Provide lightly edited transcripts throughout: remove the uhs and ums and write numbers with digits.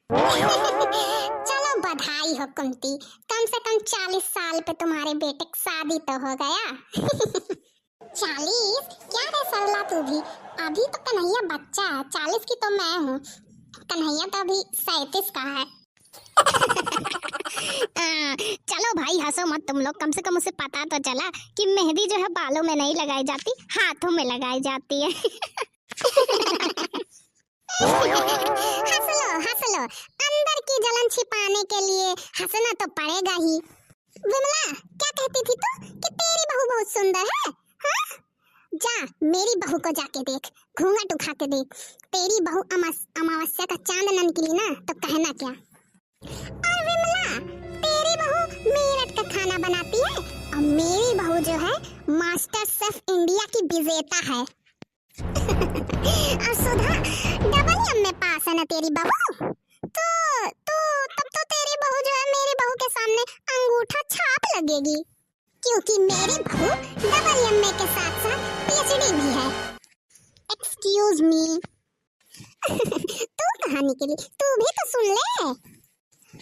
चलो बधाई हो कुंती, कम से कम 40 साल पे तुम्हारे बेटे की शादी तो हो गया। 40? क्या रे सरला तू भी, अभी तो कन्हैया बच्चा है, 40 की तो मैं हूँ। कन्हैया तो अभी 37 का है। चलो भाई हंसो मत तुम लोग, कम से कम उसे पता तो चला कि मेहंदी जो है बालों में नहीं लगाई जाती, हाथों में लगाई जाती है। हंस लो, अंदर की जलन छिपाने के लिए हंसना तो पड़ेगा ही। विमला, क्या कहती थी तू कि तेरी बहू बहुत सुंदर है? हाँ? जा मेरी बहू को जाके देख, घूंघट उठा के देख। तेरी बहू अमावस्या का चांद न निकली ना तो कहना क्या। और विमला, तेरी बहू मेरठ का खाना बनाती है और मेरी बहू जो है मास्टर शेफ इंडिया की विजेता है। और सुधा, डबल एम में पास है ना तेरी बहू? तो तब तो तेरी बहू जो है मेरी बहू के सामने अंगूठा छाप लगेगी, क्योंकि मेरी बहू डबल एमए के साथ साथ पीएचडी भी है। Excuse me. तू कहाँ निकली? तू भी तो सुन ले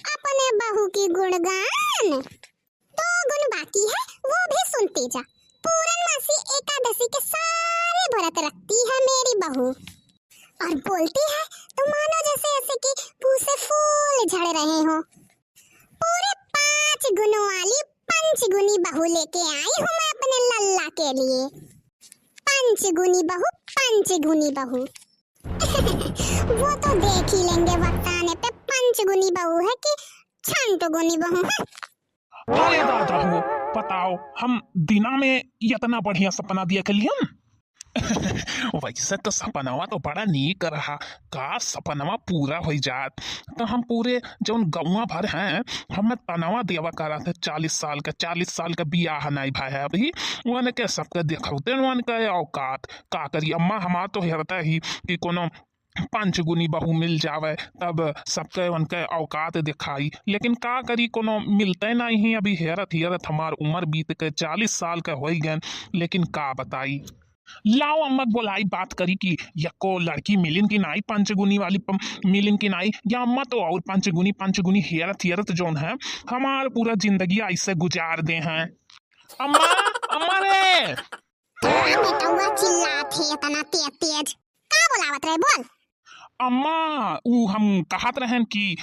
अपने बहू की गुणगान। 2 गुण बाकी है, वो भी सुनती जा। पूर्णमासी एकादशी के सारे व्रत रखती है मेरी बहू और बोलती है तो मानो जैसे ऐसे कि मुंह से फूल झड़ रहे हो। पूरे 5 गुणों वाली पंचगुनी बहू लेके आई हूँ मैं अपने लल्ला के लिए। पंचगुनी बहू, पंचगुनी बहू। वो तो देख ही लेंगे वक्त आने पे पंचगुनी बहू है कि छंटगुनी बहू है। अरे दादा हो, बताओ हम दिना में इतना बढ़िया सपना दिया कलियन। वैसे तो सपनवा तो बड़ा नीक रहा, का सपनवा पूरा हो जात तो हम पूरे जो गौवा भर हैं हमें तनवा देवा करा थे। 40 साल का बियाह नहीं भाई है अभी, वन के सबके देखते वन के औकात का करी। अम्मा हमार तो हेरता ही कि कोनो पंचगुनी बहू मिल जावे तब सबके उनके औकात दिखाई, लेकिन का करी कोनो मिलते नहीं। अभी हेरत हमार उम्र बीत के 40 साल के हो गए, लेकिन का बताई। लाओ अम्मा बोलाई बात करी कि यको लड़की मिलिन की नाई, पंचगुनी वाली मिलिन की नाई, या अम्मा तो और पंचगुनी हेरत जोन है हमार पूरा जिंदगी ऐसे गुजार दे हैं। अम्मा, अम्मा रे बेटा हुआ चिल्लात है इतना तेज, का बोलावत रहे बोल। अम्मा, ऊ हम कहत रहन कि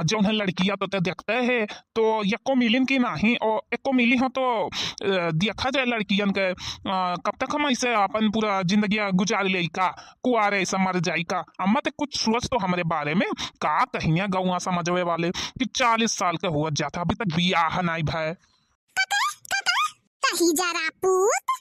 जौन है लड़किया तो ते देखते है तो यको मिलिन की नहीं, और एको मिली हो तो देखा जाए लड़कियन के कब तक हम ऐसे अपन पूरा जिंदगी गुजार ले का, कुआरे ऐसा मर जाई का। अम्मा ते कुछ सोच तो हमारे बारे में, का कहिया गौवा समझवे वाले कि 40 साल का हुआ जाता अभी तक बियाह नहीं भाई। कही जरा पूत,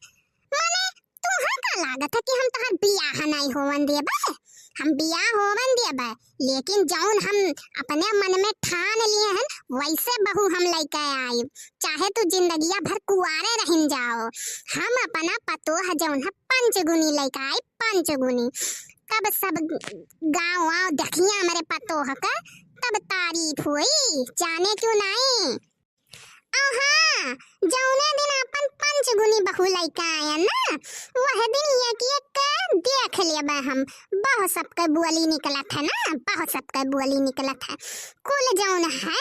माने तुहां का लागत है कि हम तोहर बियाह नहीं होवन देबे। हम बियाह होवन देबे, लेकिन जौन हम अपने मन में ठान लिए हैं वैसे बहू हम लेके आई, चाहे तू जिंदगिया भर कुआरे रहिन जाओ। हम अपना पतोह जौन है पंचगुनी लेके आई, पंचगुनी। कब सब गाँव वाँव देखिया मेरे पतोह का तब तारीफ हुई, जाने क्यों नहीं। हाँ, जौने दिन अपन पंचगुनी बहू लेके आया ना, वह दिन ये कि देख लेबे हम बहुत सबके बोली निकलत है ना, बहुत सबके बोली निकलत है। कुल जौन है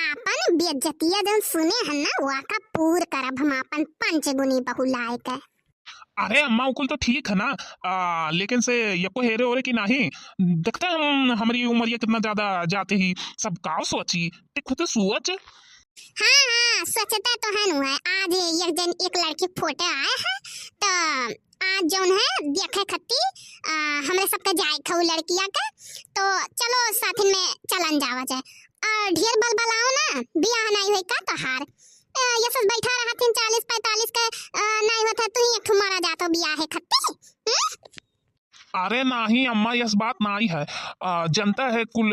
अपन बेइज्जतिया जौन सुने हैं ना वह का पूर करब हम अपन पंचगुनी बहू लाए के। अरे अम्मा उकुल तो ठीक है ना, लेकिन से यको हेरे ओरे की नहीं देखते हम हमारी उम्र ये कितना ज्यादा जाते ही सब का सोची देखो तो सोच। हाँ, स्वच्छता तो है नु है। आज एक लड़की फोटो आया है तो आज जौन है देखे खत्ती हमरे सबके जाए खऊ लड़किया के, तो चलो साथ में चलन जावा जाए। और ढेर बलबलाओ ना, बियाह नहीं हुई का तोहार। ये सब बैठा रहा 40-45 के नहीं होता तू ही एक मारा जातो बियाह है खत्ती। अरे नहीं अम्मा, यस बात नहीं है। जनता है कुल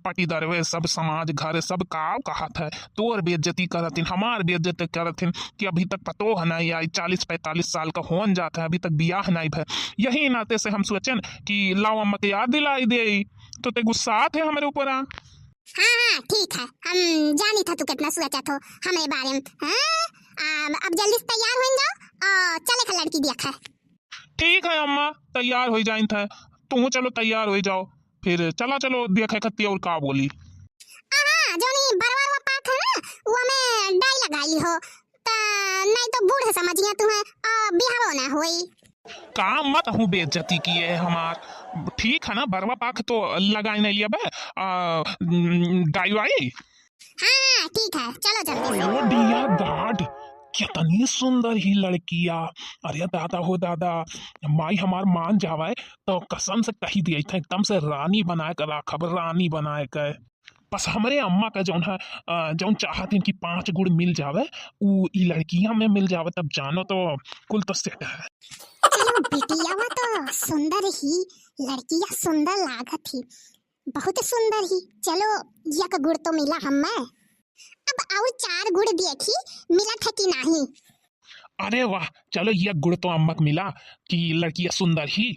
पटीदार वे सब समाज घर सब काव कहत है तोर बेइज्जती करथिन, हमार बेइज्जती करथिन कि अभी तक पतो है नहीं आई 40-45 साल का होन जाता है अभी तक बियाह नहीं भय। यही नाते से हम सोचन कि लाओ अम्मा के याद दिलाई दे, तो ते गुस्सा है हमारे ऊपर। हाँ, ठीक है, हम जानी था तू कितना सोचा तो हमारे बारे में। हाँ, अब जल्दी से तैयार हो जाओ और चले का लड़की देखा। ठीक है अम्मा, तैयार हो जाइन था, तुम चलो तैयार हो जाओ, फिर चला चलो देखे खत्ती और का बोली। हाँ जोनी बरवा पाक है ना वो में डाई लगाई हो ता नहीं तो बूढ़ समझिया तुम्हें बिहाव ना होई। काम मत हूँ बेइज्जती की है हमार। ठीक है ना बरवा पाक तो लगाई नहीं लिया बे डाई वाई। हाँ ठीक है चलो जल्दी से। ओ डियर गॉड कितनी सुंदर ही लड़किया। अरे दादा हो दादा माई हमार मान जावे तो कसम से कही दिया था एकदम से रानी बनाए कर राखब रानी बनाए कर। बस हमरे अम्मा का जौन है जौन चाहती कि 5 गुण मिल जावे उ ई लड़कियां में मिल जावे तब जानो तो कुल तो सेट है। चलो बिटिया वो तो सुंदर ही लड़कियां सुंदर लागत ही बहुत सुंदर ही। चलो एक गुड़ तो मिला हमें अब और 4 गुड़ देखी मिला था कि नहीं। अरे वाह चलो ये गुड़ तो अम्मा को मिला कि लड़कियां सुंदर ही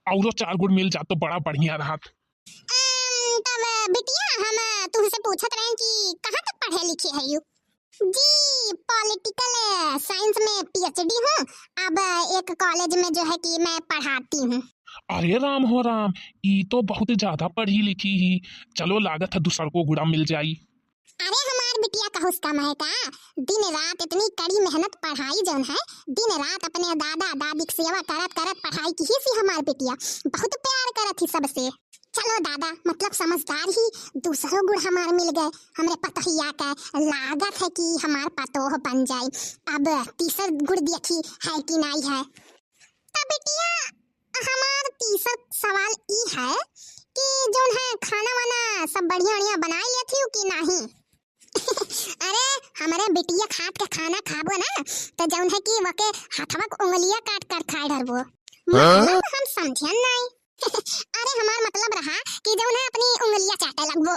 और 4 गुण मिल जा तो बड़ा बढ़िया रहा। तब बिटिया हम तुमसे पूछत रहे कि कहाँ तक पढ़े लिखे है यू। जी पॉलिटिकल साइंस में पीएचडी हूँ। अब एक कॉलेज में जो है कि मैं पढ़ाती हूँ। अरे राम हो राम ई तो बहुत ज्यादा पढ़ी लिखी ही। चलो लागत है दूसर को गुड़ा मिल जाई। अरे हमार बिटिया का हुस्का है का दिन रात इतनी कड़ी मेहनत पढ़ाई जौन है दिन रात अपने दादा दादी की सेवा करत करत पढ़ाई की ही सी हमार बिटिया बहुत प्यार करत ही सबसे। चलो दादा मतलब समझदार ही दूसरों गुड़ हमार मिल गए हमरे पतहिया का लागत है कि हमार पतोह बन जाए। अब तीसर गुड़ देखी है कि नहीं है। तब बिटिया हमार तीसर सवाल ई है कि जोन है खाना वाना सब बढ़िया बढ़िया बनाई लेती हो कि नहीं। अरे हमारे बिटिया खाट के खाना खाबो ना तो जौन है कि वके हथवा को उंगलियां काट कर खाए डरबो मतलब हम समझियन नहीं। अरे हमार मतलब रहा कि जौन है अपनी उंगलियां चाटे लगबो।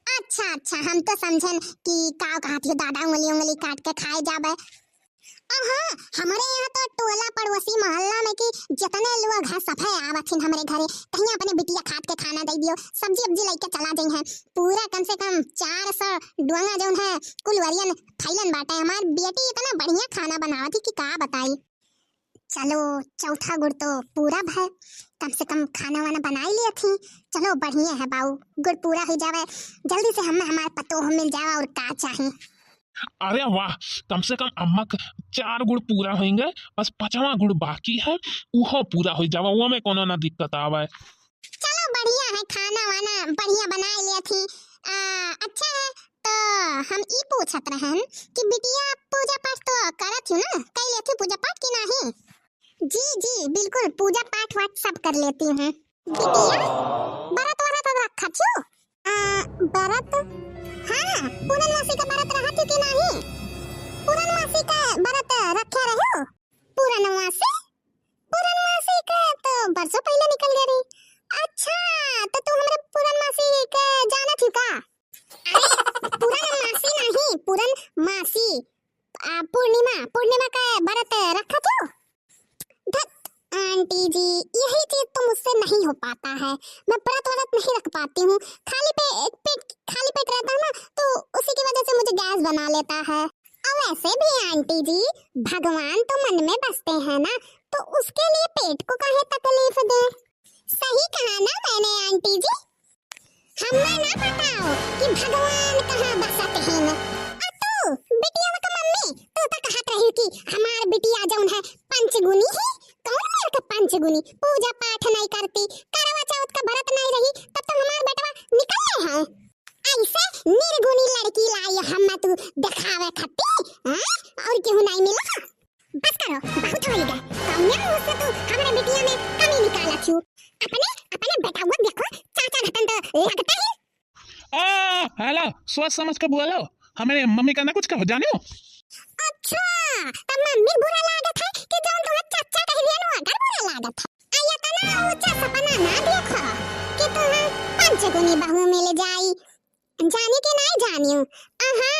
अच्छा हम तो समझन कि काव कहती हो दादा उंगली काट के खाए जाबे। अब हाँ हमारे यहाँ तो टोला पड़ोसी मोहल्ला में कि जितने लोग हैं सब है आवत हमारे घरे कहीं अपने बिटिया खाट के खाना दे दियो सब्जी वब्जी लेके चला जाई हैं पूरा कम से कम 400 डुआंगा जौन है कुलवरियन फैलन बाटे। हमार बेटी इतना बढ़िया खाना बनावत थी कि का बताई। चलो चौथा गुड़ तो पूरा है कम से कम खाना वाना बना ही लिया थी। चलो बढ़िया है बाऊ गुड़ पूरा हो जावे जल्दी से हमें हमारे पतोह मिल जावे और का चाहिए। अरे वाह कम से कम अम्मा के 4 गुड़ पूरा होंगे बस 5वां गुड़ बाकी है वो पूरा हो जावा वो में कोनो ना दिक्कत आवे। चलो बढ़िया है खाना वाना बढ़िया बना लिया थी। अच्छा है तो हम ई पूछत रहन कि बिटिया पूजा पाठ तो करत हो ना कई लेती पूजा पाठ की नहीं। जी बिल्कुल पूजा पाठ वाट सब कर लेती हूँ। बिटिया बरत वाला तो रखा छो बरत हाँ पूर्णमासी का बरत रहा थी कि नहीं। पूर्णमासी का बरत रखे रहे हो। पूर्णमासी का तो बरसों पहले निकल गई। अच्छा तो तू हमरे पूर्णमासी के जाना थी का। अरे पूर्णमासी नहीं पूर्णमासी पूर्णिमा का बरत रखा था। आंटी जी यही चीज तो मुझसे नहीं हो पाता है मैं व्रत वरत नहीं रख पाती हूँ खाली पेट रहता है ना तो उसी की वजह से मुझे गैस बना लेता है। और वैसे भी आंटी जी भगवान तो मन में बसते हैं ना तो उसके लिए पेट को काहे तकलीफ दे। सही कहा ना मैंने आंटी जी। हमें ना बताओ कि भगवान कहाँ बसते हैं ना। तू बिटिया का मम्मी तू तो कहत रही कि हमार बिटिया जौन है पंचगुनी है। कौन मेरे को पंचगुनी पूजा पाठ नहीं करती करवा चौथ का व्रत नहीं रही तब तो हमार बेटवा निकल रहे हैं। ऐसे निर्गुणी लड़की लाई हम तू दिखावे खत्ती हैं और क्यों नहीं मिला। बस करो बहुत हो गया कौन मुझसे तू हमारे बिटिया में कमी निकाला क्यों। अपने बेटा वो देखो चाचा घटन तो लगता है। हेलो सोच समझ कर बोलो हमारे मम्मी का ना कुछ कहो जाने हो। अच्छा तब मम्मी बुरा लागत है कि जौन तुम्हारा चाचा कह दिया ना अगर बुरा लागत है। आया तना ऊंचा सपना ना देखो कि तुम्हें पंचगुनी बहू मिल जाई जानी के नहीं जानियो। आहा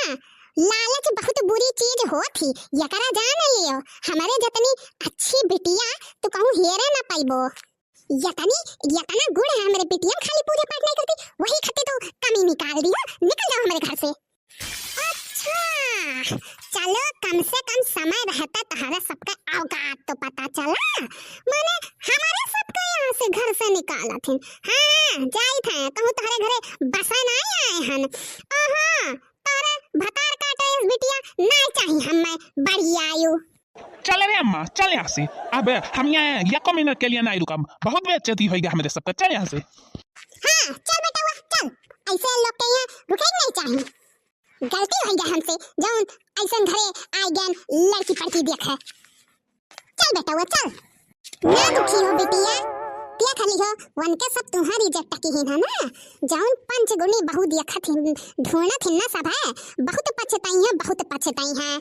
लालच बहुत बुरी चीज होती यकरा जान लियो हमारे जतनी अच्छी बिटिया तो कहूं हेरे ना पाइबो। यतना गुड़ है हमारे बिटिया खाली पूजा पाठ नहीं करती वही खाते तो कमी निकाल दियो निकल जाओ हमारे घर से। अच्छा चलो कम से कम समय रहता तुम्हारा सबका औकात तो पता चला। मैंने हमारे सबका यहाँ से घर से निकाला थे। हाँ जाई था कहूं तोहरे घरे बसन आए हन। ओहो तारे भतार काटे इस बिटिया नहीं चाहिए हमें बड़ी आयु। चले रे अम्मा चले यहाँ से। अब हम यहाँ 1 मिनट के लिए नहीं रुका, बहुत बेइज्जती होगी हमारे सबका। चल यहाँ से। हाँ चल बेटा हुआ चल, ऐसे लोग के यहाँ रुके नहीं चाहिए। गलती हो गया हमसे जौन ऐसे घरे आई गन लड़की पड़की देखे। चल बेटा हुआ चल, ना दुखी हो बिटिया, तिया खाली हो वन के सब तुम्हारी जट्टा की है ना। जौन पंचगुनी बहु देखत ढूंढत हिन ना सब है, बहुत पछताई है बहुत पछताई है।